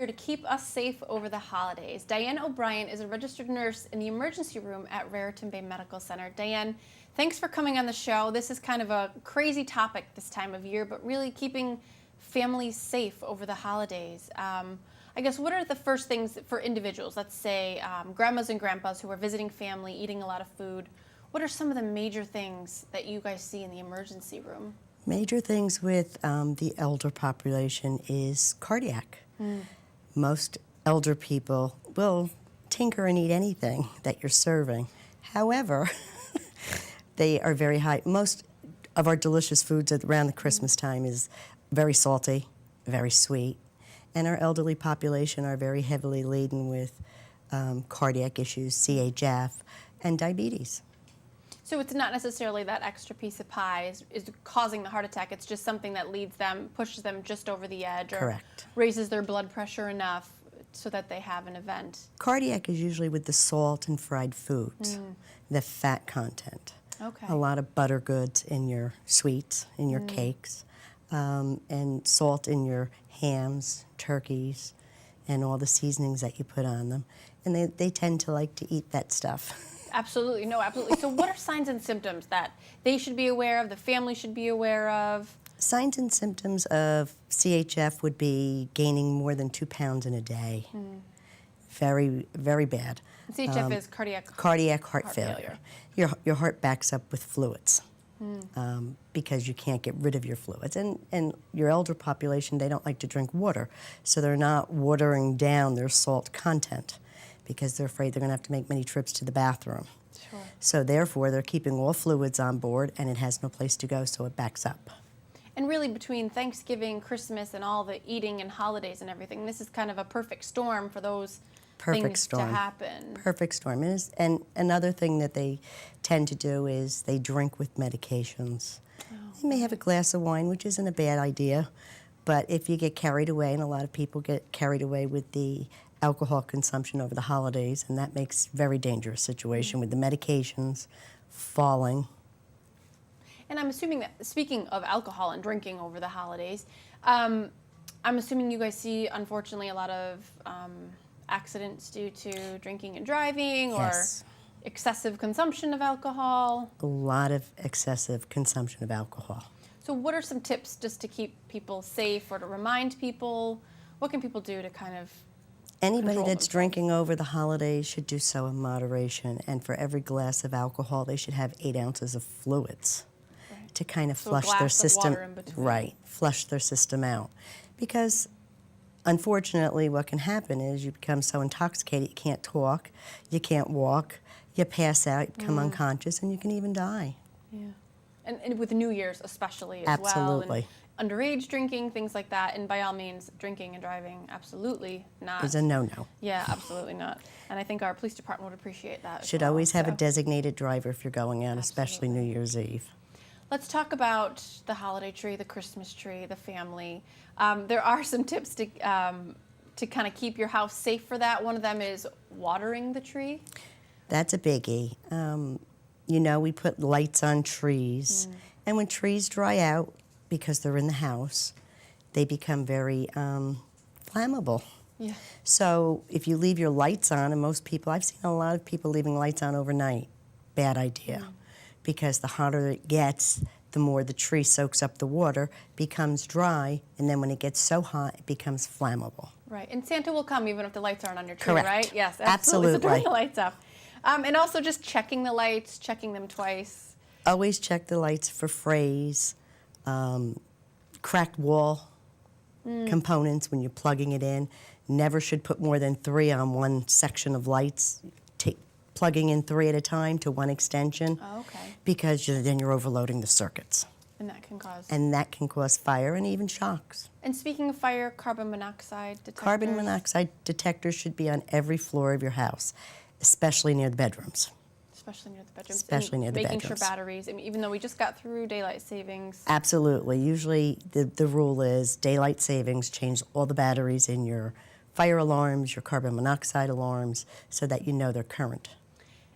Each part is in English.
Here to keep us safe over the holidays. Diane O'Brien is a registered nurse in the emergency room at Raritan Bay Medical Center. Diane, thanks for coming on the show. This is kind of a crazy topic this time of year, but really keeping families safe over the holidays. I guess what are the first things for individuals, let's say grandmas and grandpas who are visiting family, eating a lot of food, what are some of the major things that you guys see in the emergency room? Major things with the elder population is cardiac. Most elder people will tinker and eat anything that you're serving. However, they are very high. Most of our delicious foods around the Christmas time is very salty, very sweet, and our elderly population are very heavily laden with cardiac issues, CHF, and diabetes. So it's not necessarily that extra piece of pie is causing the heart attack. It's just something that leads them, pushes them just over the edge, or Correct. raises their blood pressure enough so that they have an event. Cardiac is usually with the salt and fried foods, the fat content. Okay. A lot of butter goods in your sweets, in your cakes, and salt in your hams, turkeys, and all the seasonings that you put on them. And they tend to like to eat that stuff. Absolutely, no, absolutely. So what are signs and symptoms that they should be aware of, the family should be aware of? Signs and symptoms of CHF would be gaining more than 2 pounds in a day. Very, very bad. CHF is cardiac heart failure. Your heart backs up with fluids because you can't get rid of your fluids. And your elder population, they don't like to drink water, so they're not watering down their salt content because they're afraid they're going to have to make many trips to the bathroom. Sure. So therefore, they're keeping all fluids on board, and it has no place to go, so it backs up. And really, between Thanksgiving, Christmas, and all the eating and holidays and everything, this is kind of a perfect storm for those things to happen. Perfect storm. And another thing that they tend to do is they drink with medications. They may have a glass of wine, which isn't a bad idea, but if you get carried away, and a lot of people get carried away with the alcohol consumption over the holidays, and that makes a very dangerous situation with the medications falling. And I'm assuming that, speaking of alcohol and drinking over the holidays, I'm assuming you guys see, unfortunately, a lot of accidents due to drinking and driving, Yes. or excessive consumption of alcohol. A lot of excessive consumption of alcohol. So what are some tips just to keep people safe or to remind people? What can people do to kind of Anybody control that's themselves? drinking over the holidays should do so in moderation, and for every glass of alcohol, they should have 8 ounces of fluids to kind of So a flush their glass of system. water in between. Right, flush their system out. Because unfortunately, what can happen is you become so intoxicated you can't talk, you can't walk, you pass out, you become unconscious, and you can even die. Yeah. And with New Year's especially as well. Absolutely. And underage drinking, things like that. And by all means, drinking and driving, absolutely not. It's a no-no. Yeah, absolutely not. And I think our police department would appreciate that. Should as well, always have a so. designated driver if you're going out, especially Absolutely. New Year's Eve. Let's talk about the holiday tree, the Christmas tree, the family. There are some tips to kind of keep your house safe for that. One of them is watering the tree. That's a biggie. You know, we put lights on trees, and when trees dry out, because they're in the house, they become very flammable. Yeah. So if you leave your lights on, and most people, I've seen a lot of people leaving lights on overnight, bad idea. Because the hotter it gets, the more the tree soaks up the water, becomes dry, and then when it gets so hot, it becomes flammable. Right. And Santa will come even if the lights aren't on your tree, Correct. right? Yes, absolutely. Absolutely. So turn the lights off. And also just checking the lights, checking them twice. Always check the lights for frays, cracked wall components when you're plugging it in. Never should put more than 3 on one section of lights. Plugging in 3 at a time to one extension. Oh, okay. Because then you're overloading the circuits. And that can cause. And that can cause fire and even shocks. And speaking of fire, carbon monoxide detectors. Carbon monoxide detectors should be on every floor of your house, especially near the bedrooms. Especially near the bedrooms. Especially and near the making bedrooms. sure batteries, I mean, even though we just got through daylight savings. Absolutely. Usually the rule is daylight savings, change all the batteries in your fire alarms, your carbon monoxide alarms, so that you know they're current.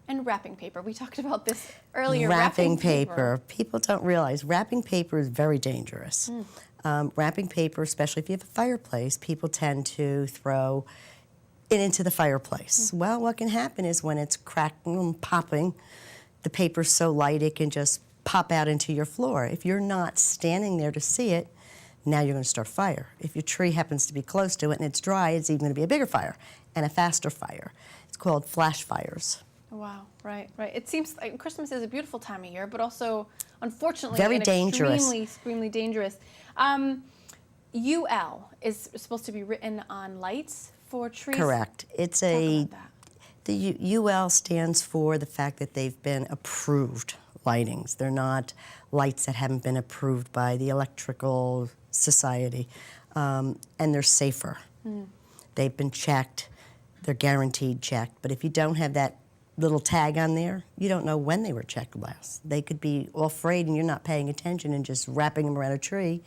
And wrapping paper. We talked about this earlier. Wrapping paper. People don't realize wrapping paper is very dangerous. Wrapping paper, especially if you have a fireplace, people tend to throw it into the fireplace. Well, what can happen is when it's cracking and popping, the paper's so light it can just pop out into your floor. If you're not standing there to see it, now you're going to start a fire. If your tree happens to be close to it and it's dry, it's even going to be a bigger fire and a faster fire. It's called flash fires. Wow, right. It seems like Christmas is a beautiful time of year, but also, unfortunately, Very dangerous. extremely dangerous. UL is supposed to be written on lights for trees. Correct. It's Talk about that. The UL stands for the fact that they've been approved lightings. They're not lights that haven't been approved by the Electrical Society, and they're safer. They've been checked. They're guaranteed checked. But if you don't have that little tag on there, you don't know when they were checked last. They could be all frayed and you're not paying attention and just wrapping them around a tree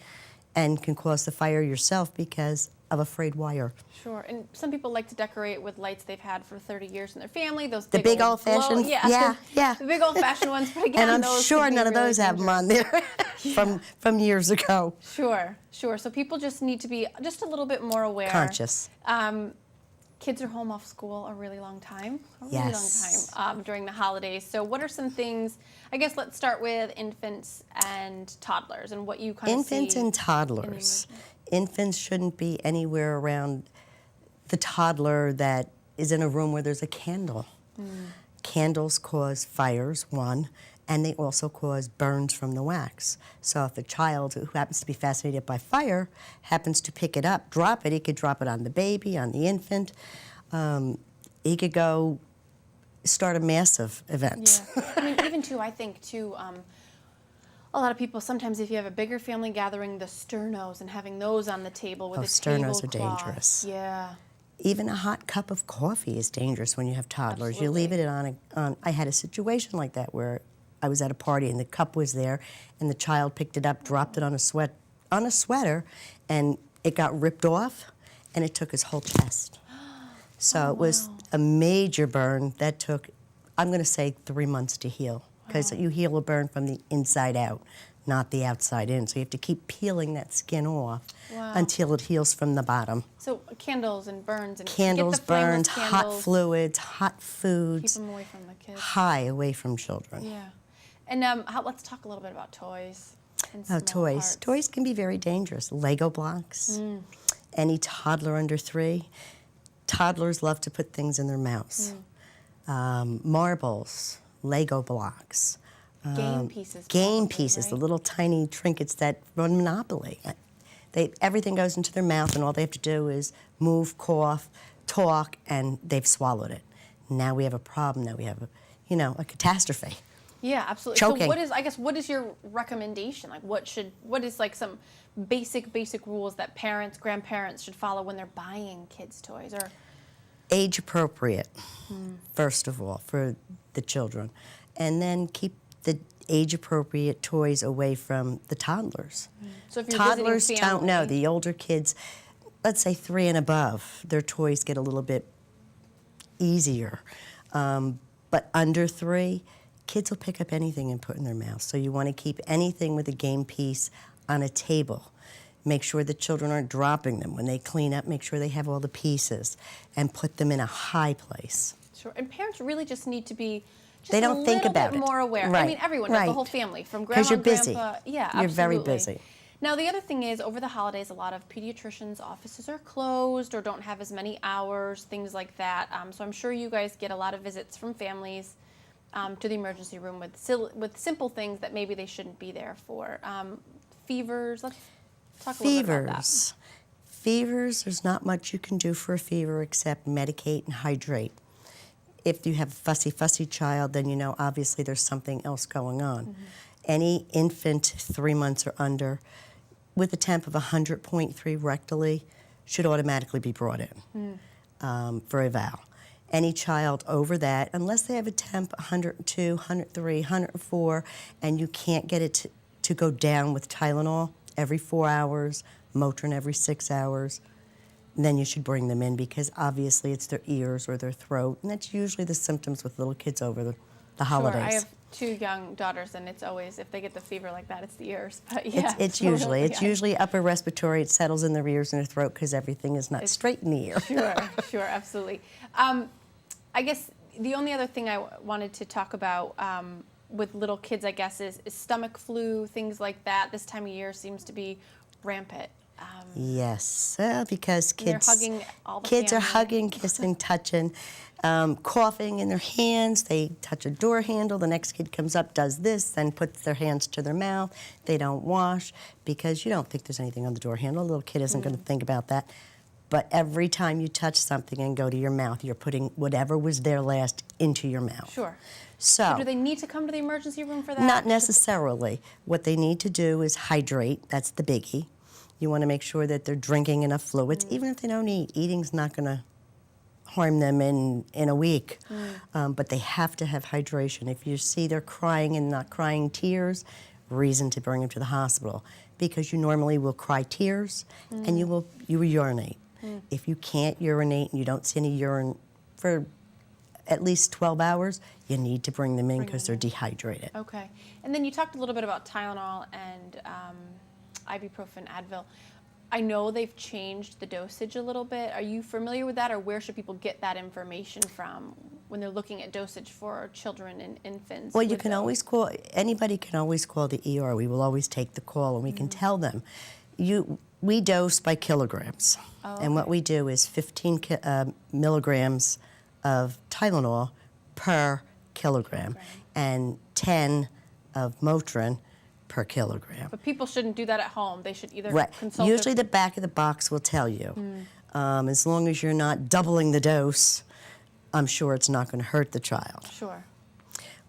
and can cause the fire yourself because of a frayed wire. Sure, and some people like to decorate with lights they've had for 30 years in their family. Those The big old old-fashioned, glow, yeah. the big old-fashioned ones. But again, And I'm those sure can be none of really those have them on there from years ago. Sure. So people just need to be just a little bit more aware. Conscious. Kids are home off school a really long time, Yes. during the holidays. So what are some things, I guess let's start with infants and toddlers and what you kind of see. Infants and toddlers. Infants shouldn't be anywhere around the toddler that is in a room where there's a candle. Candles cause fires, one, and they also cause burns from the wax. So if a child who happens to be fascinated by fire happens to pick it up, drop it, he could drop it on the baby, on the infant. He could go start a massive event. Yeah. I mean, even too, I think too, a lot of people, sometimes if you have a bigger family gathering, the sternos and having those on the table with a sternos are tablecloth. dangerous. Yeah. Even a hot cup of coffee is dangerous when you have toddlers. Absolutely. You leave it on I had a situation like that where I was at a party and the cup was there and the child picked it up, dropped it on a sweater, and it got ripped off and it took his whole chest. So it was a major burn that took, I'm going to say, 3 months to heal because you heal a burn from the inside out, not the outside in. So you have to keep peeling that skin off until it heals from the bottom. So candles and burns and Candles, get the flameless burns, hot candles, fluids, hot keep foods, them away from the kids. high away from children. Yeah. And let's talk a little bit about toys. And Oh, small toys. parts. Toys can be very dangerous. Lego blocks. Any toddler under 3. Toddlers love to put things in their mouths. Marbles, Lego blocks. Game pieces. Game probably, pieces, right? the little tiny trinkets that run Monopoly. Everything goes into their mouth, and all they have to do is move, cough, talk, and they've swallowed it. Now we have a problem. Now we have a catastrophe. Yeah, absolutely. Choking. So what is your recommendation? Like what is like some basic rules that parents, grandparents should follow when they're buying kids' toys or Age appropriate, first of all, for the children. And then keep the age appropriate toys away from the toddlers. So if you're Toddlers visiting don't know. family- The older kids, let's say 3 and above, their toys get a little bit easier. But under 3, kids will pick up anything and put in their mouth. So you want to keep anything with a game piece on a table. Make sure the children aren't dropping them. When they clean up, make sure they have all the pieces and put them in a high place. Sure. And parents really just need to be just They don't a think little about bit it. more aware. I Right, mean, everyone does, the right. whole family, from grandma, 'Cause you're busy. grandpa. Yeah, You're very absolutely. busy. Now, the other thing is, over the holidays, a lot of pediatricians' offices are closed or don't have as many hours, things like that. So I'm sure you guys get a lot of visits from families to the emergency room with simple things that maybe they shouldn't be there for. Fevers. Let's talk a little bit about that. Fevers, there's not much you can do for a fever except medicate and hydrate. If you have a fussy child, then you know obviously there's something else going on. Any infant 3 months or under with a temp of 100.3 rectally should automatically be brought in for eval. Any child over that, unless they have a temp 102, 103, 104, and you can't get it to go down with Tylenol every 4 hours, Motrin every 6 hours, then you should bring them in because obviously it's their ears or their throat, and that's usually the symptoms with little kids over the holidays. Sure, I have 2 young daughters, and it's always, if they get the fever like that, it's the ears. But yeah, It's usually upper respiratory. It settles in their ears and their throat because everything is not straight in the ear. Sure, absolutely. I guess the only other thing I wanted to talk about with little kids, I guess, is stomach flu, things like that. This time of year seems to be rampant. Yes, because They're hugging all the kids are family. hugging, kissing, touching, coughing in their hands. They touch a door handle. The next kid comes up, does this, then puts their hands to their mouth. They don't wash because you don't think there's anything on the door handle. A little kid isn't going to think about that. But every time you touch something and go to your mouth, you're putting whatever was there last into your mouth. Sure. So do they need to come to the emergency room for that? not necessarily. What they need to do is hydrate. That's the biggie. You want to make sure that they're drinking enough fluids, even if they don't eat. Eating's not going to harm them in a week, but they have to have hydration. If you see they're crying and not crying tears, reason to bring them to the hospital, because you normally will cry tears and you will urinate. If you can't urinate and you don't see any urine for at least 12 hours, you need to bring them in because they're dehydrated. Okay. And then you talked a little bit about Tylenol and ibuprofen, Advil. I know they've changed the dosage a little bit. Are you familiar with that, or where should people get that information from when they're looking at dosage for children and infants? Well, you can always call, anybody can always call the ER. We will always take the call and we can tell them. We dose by kilograms. And what we do is 15 milligrams of Tylenol per kilogram and 10 of Motrin per kilogram. But people shouldn't do that at home. They should either Right. consult Usually their... the back of the box will tell you. As long as you're not doubling the dose, I'm sure it's not going to hurt the child. Sure.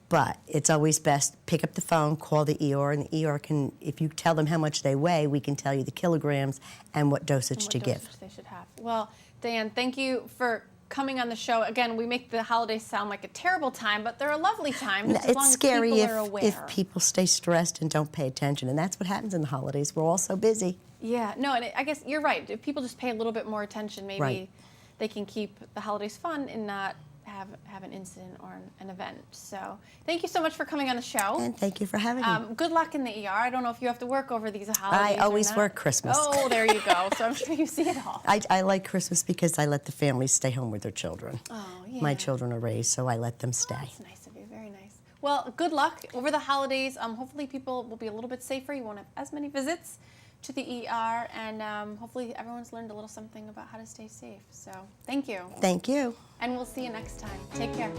But it's always best, pick up the phone, call the ER, and the ER can, if you tell them how much they weigh, we can tell you the kilograms and what dosage to give. They should have. Well, Diane, thank you for coming on the show. Again, we make the holidays sound like a terrible time, but they're a lovely time. Just as long It's as scary people are aware. if people stay stressed and don't pay attention, and that's what happens in the holidays. We're all so busy. Yeah, no, and I guess you're right. If people just pay a little bit more attention, maybe they can keep the holidays fun and not have an incident or an event. So thank you so much for coming on the show. And thank you for having me. Good luck in the ER. I don't know if you have to work over these holidays. I always or not. work Christmas. Oh, there you go. So I'm sure you see it all. I like Christmas because I let the families stay home with their children. Oh, yeah. My children are raised, so I let them stay. That's nice of you. Very nice. Well, good luck over the holidays. Hopefully people will be a little bit safer. You won't have as many visits to the ER, and hopefully everyone's learned a little something about how to stay safe. So thank you. Thank you. And we'll see you next time. Take care.